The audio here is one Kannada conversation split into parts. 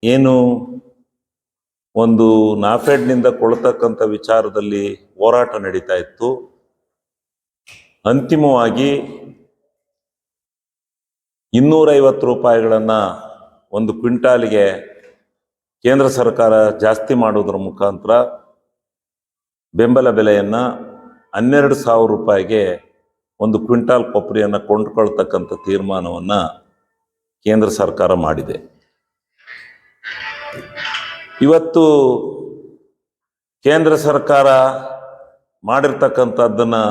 ಏನು ಒಂದು ನಾಫೆಡ್ನಿಂದ ಕೊಳ್ತಕ್ಕಂಥ ವಿಚಾರದಲ್ಲಿ ಹೋರಾಟ ನಡೀತಾ ಇತ್ತು. ಅಂತಿಮವಾಗಿ 250 ರೂಪಾಯಿಗಳನ್ನು ಒಂದು ಕ್ವಿಂಟಾಲಿಗೆ ಕೇಂದ್ರ ಸರ್ಕಾರ ಜಾಸ್ತಿ ಮಾಡೋದ್ರ ಮುಖಾಂತರ ಬೆಂಬಲ ಬೆಲೆಯನ್ನು 12,000 ರೂಪಾಯಿಗೆ ಒಂದು ಕ್ವಿಂಟಾಲ್ ಕೊಬ್ಬರಿಯನ್ನು ಕೊಂಡ್ಕೊಳ್ತಕ್ಕಂಥ ತೀರ್ಮಾನವನ್ನು ಕೇಂದ್ರ ಸರ್ಕಾರ ಮಾಡಿದೆ. ಇವತ್ತು ಕೇಂದ್ರ ಸರ್ಕಾರ ಮಾಡಿರ್ತಕ್ಕಂಥದ್ದನ್ನು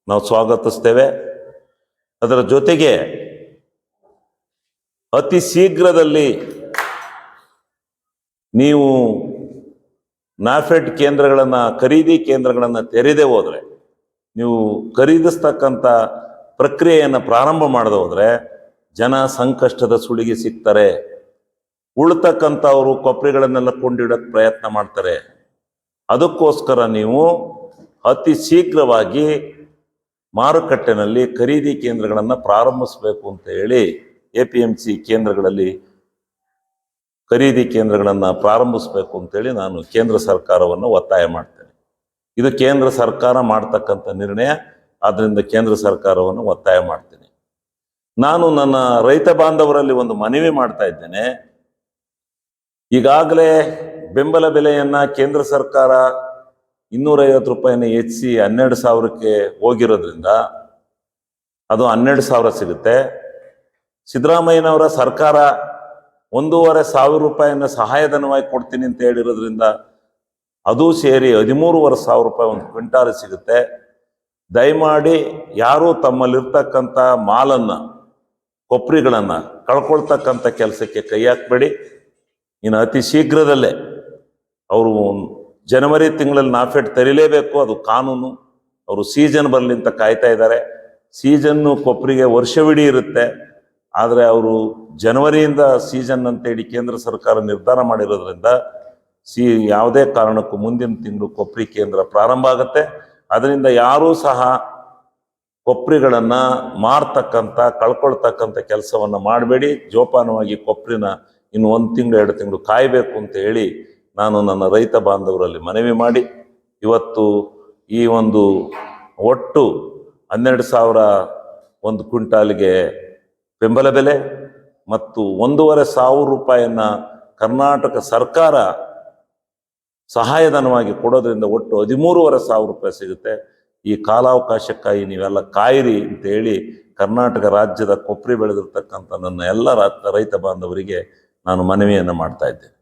ನಾವು ಸ್ವಾಗತಿಸ್ತೇವೆ. ಅದರ ಜೊತೆಗೆ ಅತಿ ಶೀಘ್ರದಲ್ಲಿ ನೀವು ನಾಫೆಡ್ ಕೇಂದ್ರಗಳನ್ನು, ಖರೀದಿ ಕೇಂದ್ರಗಳನ್ನು ತೆರೆದೇ ಹೋದರೆ, ನೀವು ಖರೀದಿಸ್ತಕ್ಕಂಥ ಪ್ರಕ್ರಿಯೆಯನ್ನು ಪ್ರಾರಂಭ ಮಾಡದೆ ಹೋದರೆ ಜನ ಸಂಕಷ್ಟದ ಸುಳಿಗೆ ಸಿಗ್ತಾರೆ. ಉಳ್ತಕ್ಕಂಥವರು ಕೊಬ್ಬರಿಗಳನ್ನೆಲ್ಲ ಕೊಂಡಿಡೋಕ್ಕೆ ಪ್ರಯತ್ನ ಮಾಡ್ತಾರೆ. ಅದಕ್ಕೋಸ್ಕರ ನೀವು ಅತಿ ಶೀಘ್ರವಾಗಿ ಮಾರುಕಟ್ಟೆನಲ್ಲಿ ಖರೀದಿ ಕೇಂದ್ರಗಳನ್ನು ಪ್ರಾರಂಭಿಸಬೇಕು ಅಂತ ಹೇಳಿ APMC ಕೇಂದ್ರಗಳಲ್ಲಿ ಖರೀದಿ ಕೇಂದ್ರಗಳನ್ನು ಪ್ರಾರಂಭಿಸಬೇಕು ಅಂತೇಳಿ ನಾನು ಕೇಂದ್ರ ಸರ್ಕಾರವನ್ನು ಒತ್ತಾಯ ಮಾಡ್ತೇನೆ. ಇದು ಕೇಂದ್ರ ಸರ್ಕಾರ ಮಾಡ್ತಕ್ಕಂಥ ನಿರ್ಣಯ, ಆದ್ದರಿಂದ ಕೇಂದ್ರ ಸರ್ಕಾರವನ್ನು ಒತ್ತಾಯ ಮಾಡ್ತೇನೆ. ನಾನು ನನ್ನ ರೈತ ಬಾಂಧವರಲ್ಲಿ ಒಂದು ಮನವಿ ಮಾಡ್ತಾ ಇದ್ದೇನೆ. ಈಗಾಗಲೇ ಬೆಂಬಲ ಬೆಲೆಯನ್ನು ಕೇಂದ್ರ ಸರ್ಕಾರ 250 ರೂಪಾಯಿನ ಹೆಚ್ಚಿಸಿ 12,000ಕ್ಕೆ ಹೋಗಿರೋದ್ರಿಂದ ಅದು 12,000 ಸಿಗುತ್ತೆ. ಸಿದ್ದರಾಮಯ್ಯನವರ ಸರ್ಕಾರ 1,500 ರೂಪಾಯಿಯನ್ನು ಸಹಾಯಧನವಾಗಿ ಕೊಡ್ತೀನಿ ಅಂತ ಹೇಳಿರೋದ್ರಿಂದ ಅದು ಸೇರಿ 13,500 ರೂಪಾಯಿ ಒಂದು ಕ್ವಿಂಟಾಲ್ ಸಿಗುತ್ತೆ. ದಯಮಾಡಿ ಯಾರೂ ತಮ್ಮಲ್ಲಿರ್ತಕ್ಕಂಥ ಮಾಲನ್ನು, ಕೊಬ್ಬರಿಗಳನ್ನು ಕಳ್ಕೊಳ್ತಕ್ಕಂಥ ಕೆಲಸಕ್ಕೆ ಕೈ ಹಾಕಬೇಡಿ. ಇನ್ನು ಅತಿ ಶೀಘ್ರದಲ್ಲೇ ಅವರು ಜನವರಿ ತಿಂಗಳಲ್ಲಿ ನಾಫೆಡ್ ತೆರಿಲೇಬೇಕು, ಅದು ಕಾನೂನು. ಅವರು ಸೀಸನ್ ಬರಲಿ ಅಂತ ಕಾಯ್ತಾ ಇದ್ದಾರೆ. ಸೀಸನ್ನು ಕೊಬ್ಬರಿಗೆ ವರ್ಷವಿಡೀ ಇರುತ್ತೆ, ಆದರೆ ಅವರು ಜನವರಿಯಿಂದ ಸೀಸನ್ ಅಂತೇಳಿ ಕೇಂದ್ರ ಸರ್ಕಾರ ನಿರ್ಧಾರ ಮಾಡಿರೋದ್ರಿಂದ ಯಾವುದೇ ಕಾರಣಕ್ಕೂ ಮುಂದಿನ ತಿಂಗಳು ಕೊಬ್ಬರಿ ಕೇಂದ್ರ ಪ್ರಾರಂಭ ಆಗುತ್ತೆ. ಅದರಿಂದ ಯಾರೂ ಸಹ ಕೊಬ್ಬರಿಗಳನ್ನು ಮಾರ್ತಕ್ಕಂಥ, ಕಳ್ಕೊಳ್ತಕ್ಕಂಥ ಕೆಲಸವನ್ನು ಮಾಡಬೇಡಿ. ಜೋಪಾನವಾಗಿ ಕೊಬ್ಬರಿನ ಇನ್ನು 1 ತಿಂಗಳು 2 ತಿಂಗಳು ಕಾಯಬೇಕು ಅಂತ ಹೇಳಿ ನಾನು ನನ್ನ ರೈತ ಬಾಂಧವರಲ್ಲಿ ಮನವಿ ಮಾಡಿ, ಇವತ್ತು ಈ ಒಂದು ಒಟ್ಟು 12,000 ಒಂದು ಕ್ವಿಂಟಾಲ್ಗೆ ಬೆಂಬಲ ಬೆಲೆ ಮತ್ತು 1,500 ರೂಪಾಯಿಯನ್ನು ಕರ್ನಾಟಕ ಸರ್ಕಾರ ಸಹಾಯಧನವಾಗಿ ಕೊಡೋದ್ರಿಂದ ಒಟ್ಟು 13,500 ರೂಪಾಯಿ ಸಿಗುತ್ತೆ. ಈ ಕಾಲಾವಕಾಶಕ್ಕಾಗಿ ನೀವೆಲ್ಲ ಕಾಯಿರಿ ಅಂತೇಳಿ ಕರ್ನಾಟಕ ರಾಜ್ಯದ ಕೊಬ್ಬರಿ ಬೆಳೆದಿರ್ತಕ್ಕಂಥ ನನ್ನ ಎಲ್ಲ ರೈತ ಬಾಂಧವರಿಗೆ ನಾನು ಮನವಿಯನ್ನು ಮಾಡ್ತಾ ಇದ್ದೇನೆ.